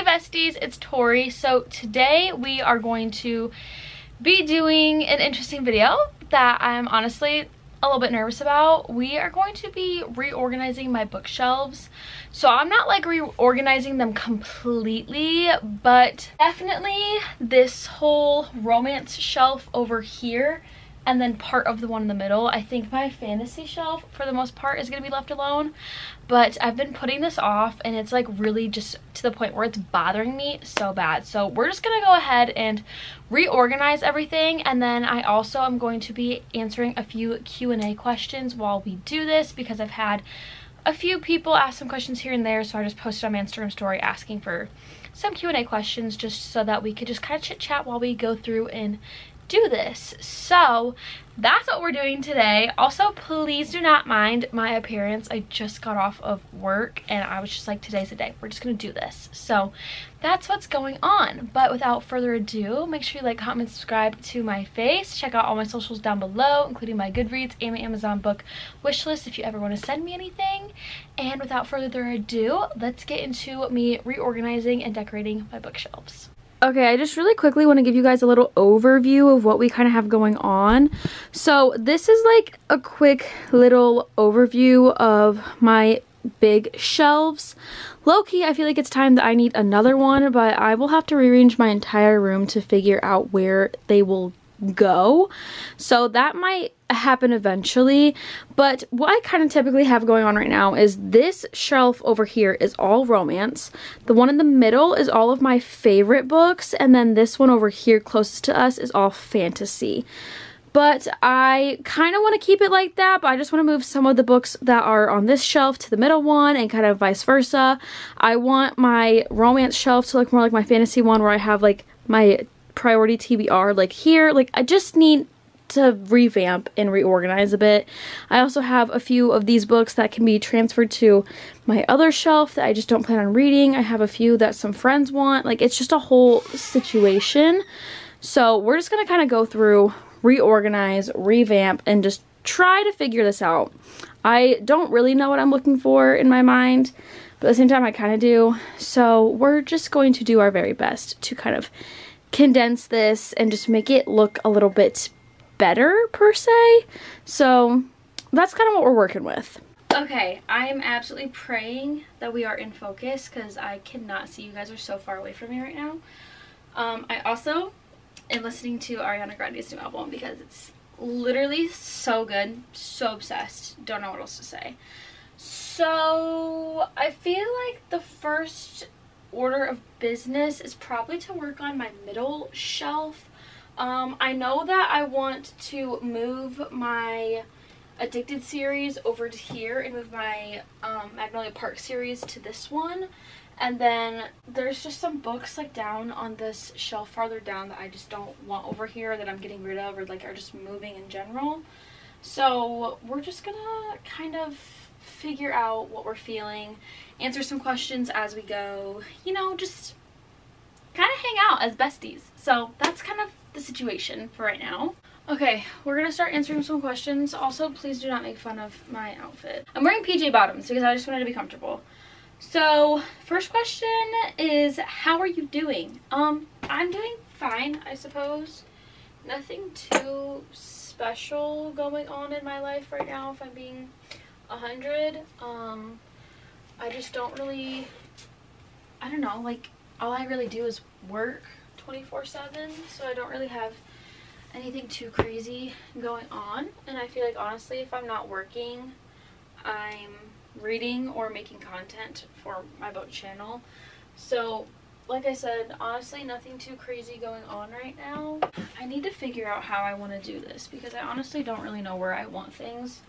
besties, it's Tori. So today we are going to be doing an interesting video that I'm honestly a little bit nervous about. We are going to be reorganizing my bookshelves. So I'm not like reorganizing them completely, but definitely this whole romance shelf over here and then part of the one in the middle. I think my fantasy shelf for the most part is going to be left alone, but I've been putting this off and it's like really just to the point where it's bothering me so bad. So we're just going to go ahead and reorganize everything, and then I also am going to be answering a few Q&A questions while we do this because I've had a few people ask some questions here and there, so I just posted on my Instagram story asking for some Q&A questions just so that we could just kind of chit chat while we go through and do this. So that's what we're doing today. Also, please do not mind my appearance. I just got off of work and I was just like, today's the day, we're just gonna do this. So that's what's going on. But without further ado, make sure you like, comment, subscribe to my face. Check out all my socials down below, including my Goodreads and my Amazon book wish list if you ever want to send me anything. And without further ado, let's get into me reorganizing and decorating my bookshelves. Okay, I just really quickly want to give you guys a little overview of what we kind of have going on. So this is like a quick little overview of my big shelves. Low-key, I feel like it's time that I need another one, but I will have to rearrange my entire room to figure out where they will go. So that might happen eventually, but what I kind of typically have going on right now is this shelf over here is all romance. The one in the middle is all of my favorite books, and then this one over here closest to us is all fantasy. But I kind of want to keep it like that, but I just want to move some of the books that are on this shelf to the middle one and kind of vice versa. I want my romance shelf to look more like my fantasy one where I have like my priority TBR like here. Like I just need to revamp and reorganize a bit. I also have a few of these books that can be transferred to my other shelf that I just don't plan on reading. I have a few that some friends want. Like it's just a whole situation. So we're just gonna kind of go through, reorganize, revamp, and just try to figure this out. I don't really know what I'm looking for in my mind, but at the same time I kind of do. So we're just going to do our very best to kind of condense this and just make it look a little bit better per se. So that's kind of what we're working with. Okay, I am absolutely praying that we are in focus because I cannot see. You guys are so far away from me right now. I also am listening to Ariana Grande's new album because it's literally so good, so obsessed, don't know what else to say. So I feel like the first order of business is probably to work on my middle shelf. I know that I want to move my Addicted series over to here and move my Magnolia Park series to this one. And then there's just some books like down on this shelf farther down that I just don't want over here that I'm getting rid of or like are just moving in general. So we're just gonna kind of figure out what we're feeling, answer some questions as we go, you know, just kind of hang out as besties. So that's kind of the situation for right now. Okay, we're gonna start answering some questions. Also, please do not make fun of my outfit. I'm wearing PJ bottoms because I just wanted to be comfortable. So first question is, how are you doing? I'm doing fine, I suppose. Nothing too special going on in my life right now, if I'm being 100. I just don't really, I don't know, like all I really do is work 24/7, so I don't really have anything too crazy going on. And I feel like honestly, if I'm not working, I'm reading or making content for my book channel. So like I said, honestly nothing too crazy going on right now. I need to figure out how I want to do this because I honestly don't really know where I want things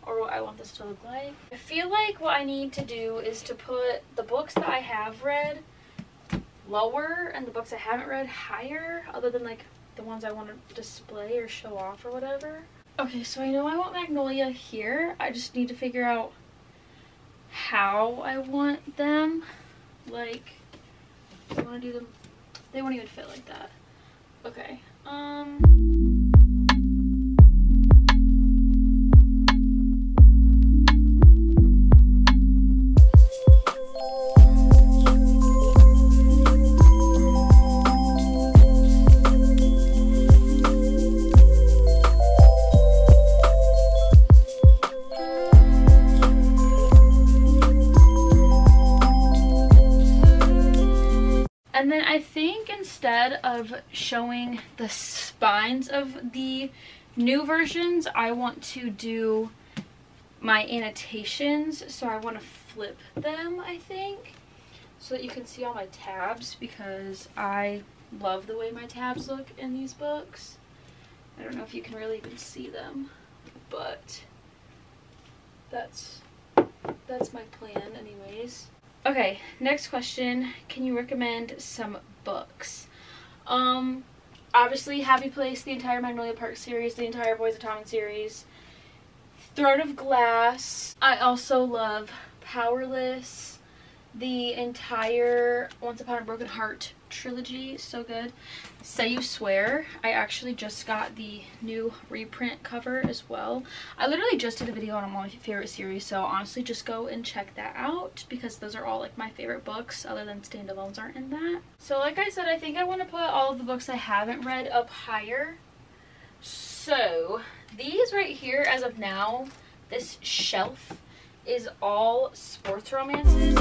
or what I want this to look like. I feel like what I need to do is to put the books that I have read lower and the books I haven't read higher, other than like the ones I want to display or show off or whatever. Okay, so I know I want Magnolia here. I just need to figure out how I want them. Like, I want to do them, they won't even fit like that. Okay, And then I think instead of showing the spines of the new versions, I want to do my annotations. So I want to flip them, I think, so that you can see all my tabs, because I love the way my tabs look in these books. I don't know if you can really even see them, but that's my plan anyways. Okay, next question. Can you recommend some books? Obviously Happy Place, the entire Magnolia Park series, the entire Boys of Tommen series, Throne of Glass. I also love Powerless, the entire Once Upon a Broken Heart trilogy, so good. Say You Swear. I actually just got the new reprint cover as well. I literally just did a video on my favorite series, so honestly just go and check that out, because those are all like my favorite books, other than standalones aren't in that. So like I said, I think I want to put all of the books I haven't read up higher. So these right here, as of now, this shelf is all sports romances.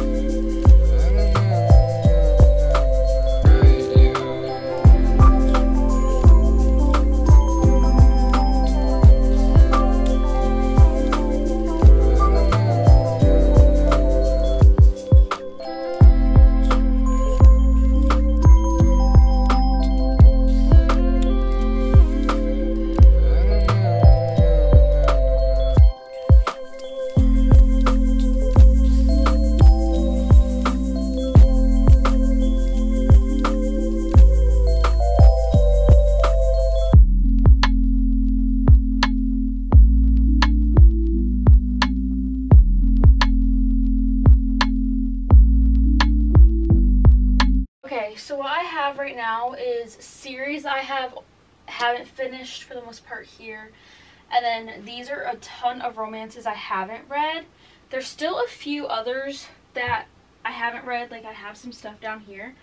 So what I have right now is series I haven't finished for the most part here, and then these are a ton of romances I haven't read. There's still a few others that I haven't read, like I have some stuff down here,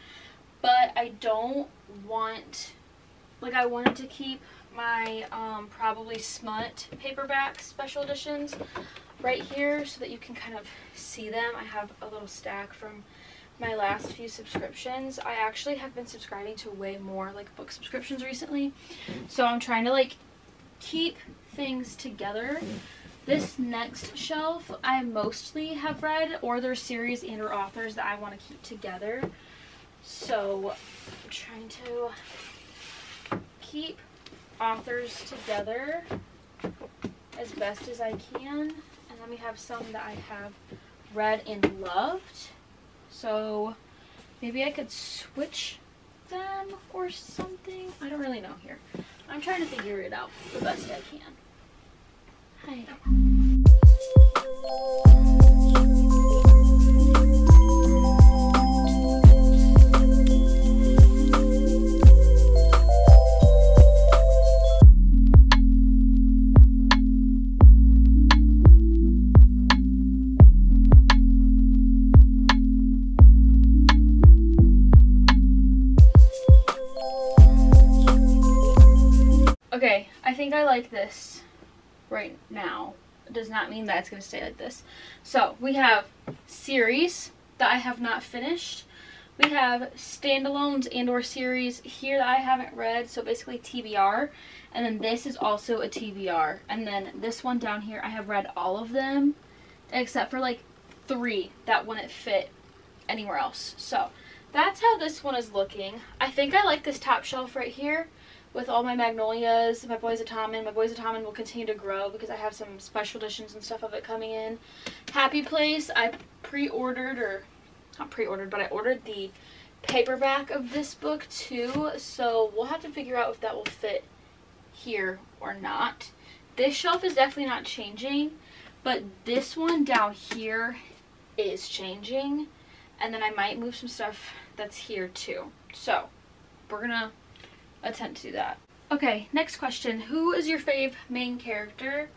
but I don't want, like I wanted to keep my probably smut paperback special editions right here so that you can kind of see them. I have a little stack from my last few subscriptions. I actually have been subscribing to way more like book subscriptions recently, so I'm trying to like keep things together. This next shelf I mostly have read, or there's series and or authors that I want to keep together, so I'm trying to keep authors together as best as I can. And then we have some that I have read and loved, so maybe I could switch them or something. I don't really know here. I'm trying to figure it out the best I can. Hi. Okay, I think I like this right now. It does not mean that it's going to stay like this. So we have series that I have not finished. We have standalones and or series here that I haven't read, so basically TBR. And then this is also a TBR. And then this one down here, I have read all of them except for like 3 that wouldn't fit anywhere else. So that's how this one is looking. I think I like this top shelf right here with all my Magnolias, my Boys of Tommen. My Boys of Tommen will continue to grow because I have some special editions and stuff of it coming in. Happy Place, I pre-ordered, or not pre-ordered, but I ordered the paperback of this book too, so we'll have to figure out if that will fit here or not. This shelf is definitely not changing, but this one down here is changing, and then I might move some stuff that's here too. So we're gonna attempt to do that. Okay, next question. Who is your fave main character?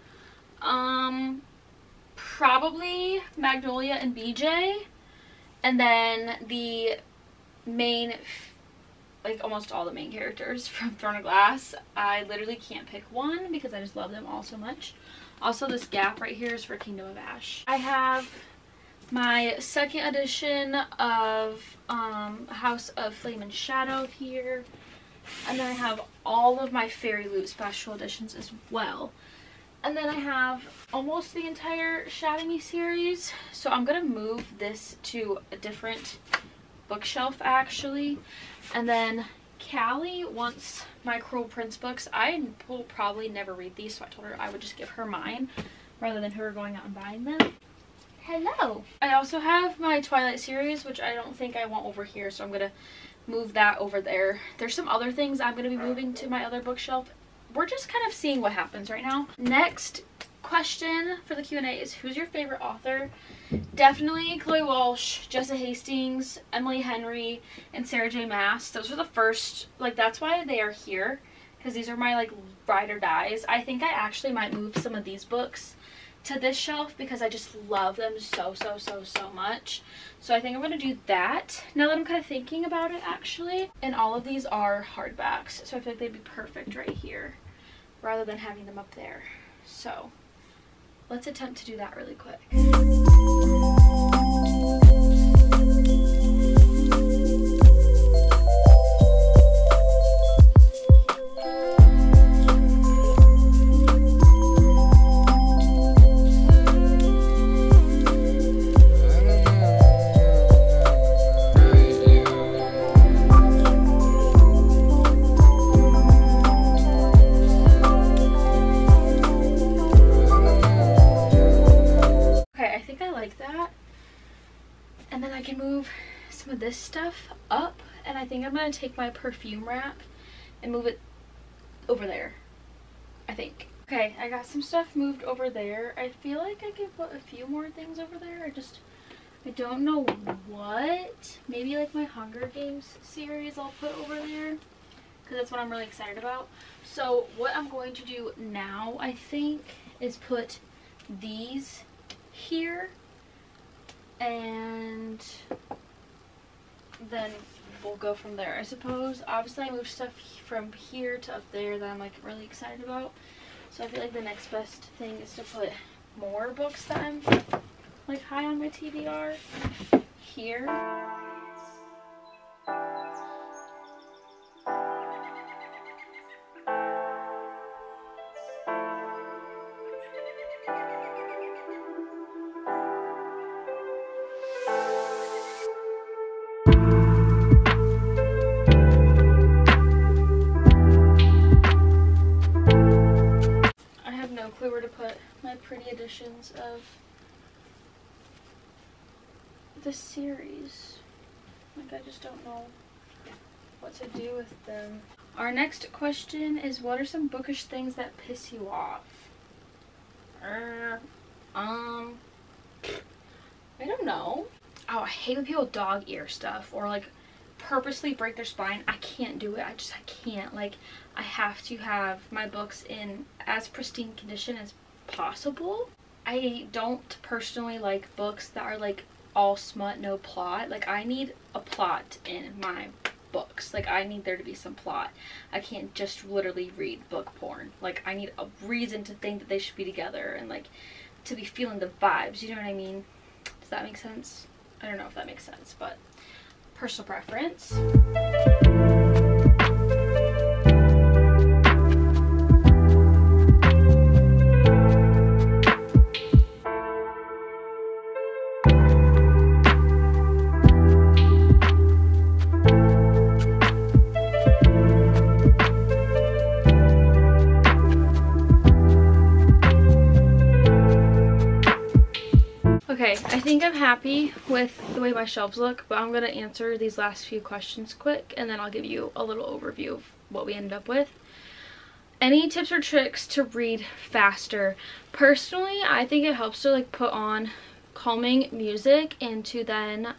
Probably Magnolia and BJ, and then the main, like almost all the main characters from Throne of Glass. I literally can't pick one because I just love them all so much. Also, this gap right here is for Kingdom of Ash. I have my second edition of House of Flame and Shadow here. And then I have all of my Fairy Loot special editions as well. And then I have almost the entire Shadow Me series. So I'm going to move this to a different bookshelf actually. And then Callie wants my Cruel Prince books. I will probably never read these, so I told her I would just give her mine rather than her going out and buying them. Hello! I also have my Twilight series, which I don't think I want over here, so I'm going to move that over there. There's some other things I'm going to be moving to my other bookshelf. We're just kind of seeing what happens right now. Next question for the Q&A is, who's your favorite author? Definitely Chloe Walsh, Jessa Hastings, Emily Henry, and Sarah J. Maas. Those are the first, like, that's why they are here, because these are my, like, ride or dies. I think I actually might move some of these books to this shelf because I just love them so much. So I think I'm going to do that now that I'm kind of thinking about it actually. And all of these are hardbacks, so I feel like they'd be perfect right here rather than having them up there. So let's attempt to do that really quick. This stuff up, and I think I'm gonna take my perfume rack and move it over there. I think. Okay, I got some stuff moved over there. I feel like I could put a few more things over there. I don't know what. Maybe like my Hunger Games series I'll put over there because that's what I'm really excited about. So what I'm going to do now, I think, is put these here, and then we'll go from there, I suppose. Obviously I moved stuff from here to up there that I'm like really excited about, so I feel like the next best thing is to put more books that I'm like high on my TBR here. Where to put my pretty editions of the series. Like, I just don't know what to do with them. Our next question is, what are some bookish things that piss you off? I don't know. Oh, I hate when people dog ear stuff or like purposely break their spine. I can't do it. I can't. Like, I have to have my books in as pristine condition as possible. I don't personally like books that are like all smut, no plot. Like, I need a plot in my books. Like, I need there to be some plot. I can't just literally read book porn. Like, I need a reason to think that they should be together and like to be feeling the vibes, you know what I mean? Does that make sense? I don't know if that makes sense, but personal preference. Okay, I think I'm happy with the way my shelves look, but I'm going to answer these last few questions quick, and then I'll give you a little overview of what we ended up with. Any tips or tricks to read faster? Personally, I think it helps to like put on calming music and to then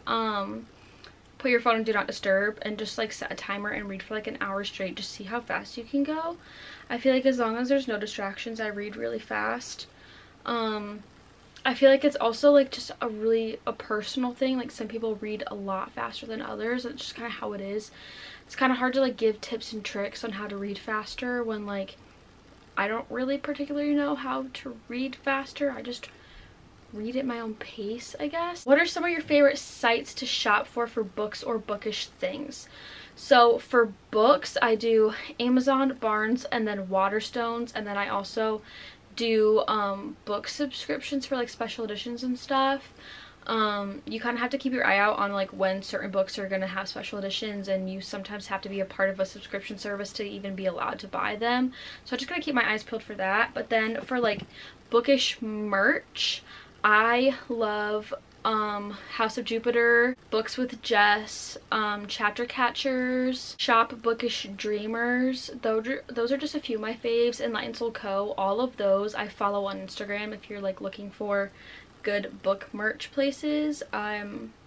put your phone in do not disturb and just like set a timer and read for like an hour straight. Just see how fast you can go. I feel like as long as there's no distractions, I read really fast. I feel like it's also like just a personal thing. Like, some people read a lot faster than others. It's just kind of how it is. It's kind of hard to like give tips and tricks on how to read faster when like I don't really particularly know how to read faster. I just read at my own pace, I guess. What are some of your favorite sites to shop for books or bookish things? So for books, I do Amazon, Barnes, and then Waterstones, and then I also do book subscriptions for like special editions and stuff. You kind of have to keep your eye out on like when certain books are going to have special editions, and you sometimes have to be a part of a subscription service to even be allowed to buy them. So I'm just going to keep my eyes peeled for that. But then for like bookish merch, I love House of Jupiter, Books with Jess, Chapter Catchers, Shop Bookish Dreamers. Those are just a few of my faves. And Light and Soul Co. All of those I follow on Instagram. If you're like looking for good book merch places,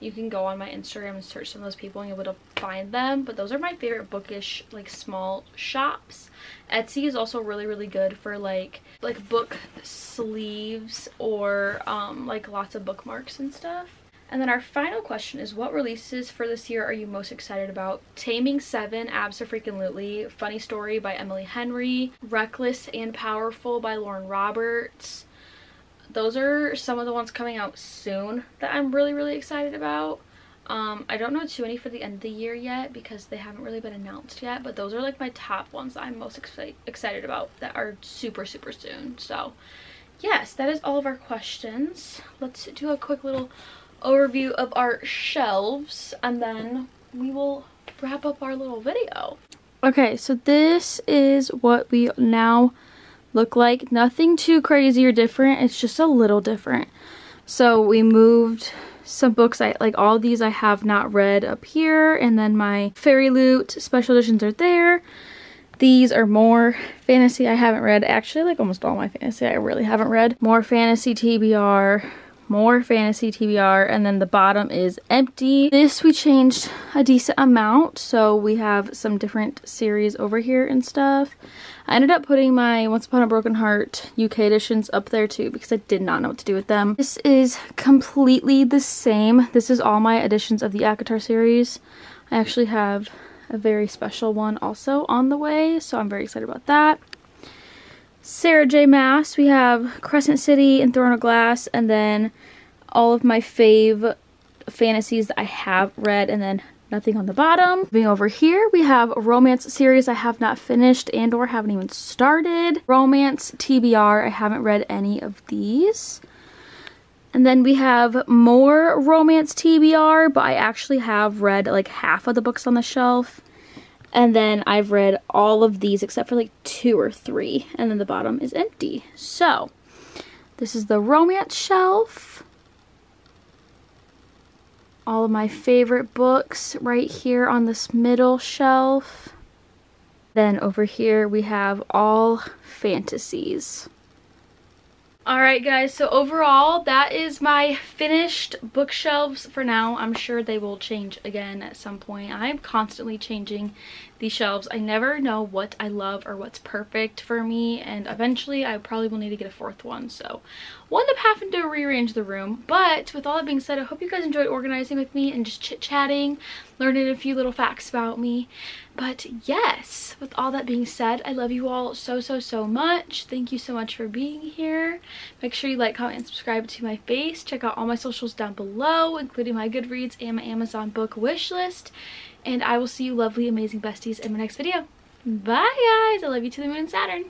you can go on my Instagram and search some of those people and you'll be able to find them. But those are my favorite bookish like small shops. Etsy is also really good for like book sleeves or like lots of bookmarks and stuff. And then our final question is, what releases for this year are you most excited about? Taming 7, Abso-freaking-lutely, Funny Story by Emily Henry, Reckless and Powerful by Lauren Roberts. Those are some of the ones coming out soon that I'm really excited about. I don't know too many for the end of the year yet because they haven't really been announced yet, but those are like my top ones that I'm most excited about that are super soon. So yes, that is all of our questions. Let's do a quick little overview of our shelves and then we will wrap up our little video. Okay, so this is what we now look like. Nothing too crazy or different, it's just a little different. So we moved some books, like all these I have not read up here, and then my Fairy Loot special editions are there. These are more fantasy I haven't read. Actually, like almost all my fantasy I really haven't read. More fantasy TBR, more fantasy TBR, and then the bottom is empty. This we changed a decent amount, so we have some different series over here and stuff. I ended up putting my Once Upon a Broken Heart UK editions up there too because I did not know what to do with them. This is completely the same. This is all my editions of the ACOTAR series. I actually have a very special one also on the way, so I'm very excited about that. Sarah J. Maas, we have Crescent City and Throne of Glass, and then all of my fave fantasies that I have read, and then nothing on the bottom. Moving over here, we have a romance series I have not finished and or haven't even started. Romance TBR, I haven't read any of these. And then we have more romance TBR, but I actually have read like half of the books on the shelf. And then I've read all of these except for like 2 or 3. And then the bottom is empty. So this is the romance shelf. All of my favorite books right here on this middle shelf. Then over here we have all fantasies. Alright guys, so overall that is my finished bookshelves for now. I'm sure they will change again at some point. I'm constantly changing these shelves. I never know what I love or what's perfect for me, and eventually I probably will need to get a 4th one, so we'll end up having to rearrange the room. But with all that being said, I hope you guys enjoyed organizing with me and just chit-chatting, learning a few little facts about me. But yes, with all that being said, I love you all so much. Thank you so much for being here. Make sure you like, comment, and subscribe to my face. Check out all my socials down below, including my Goodreads and my Amazon book wish list. And I will see you lovely, amazing besties in my next video. Bye guys! I love you to the moon and Saturn.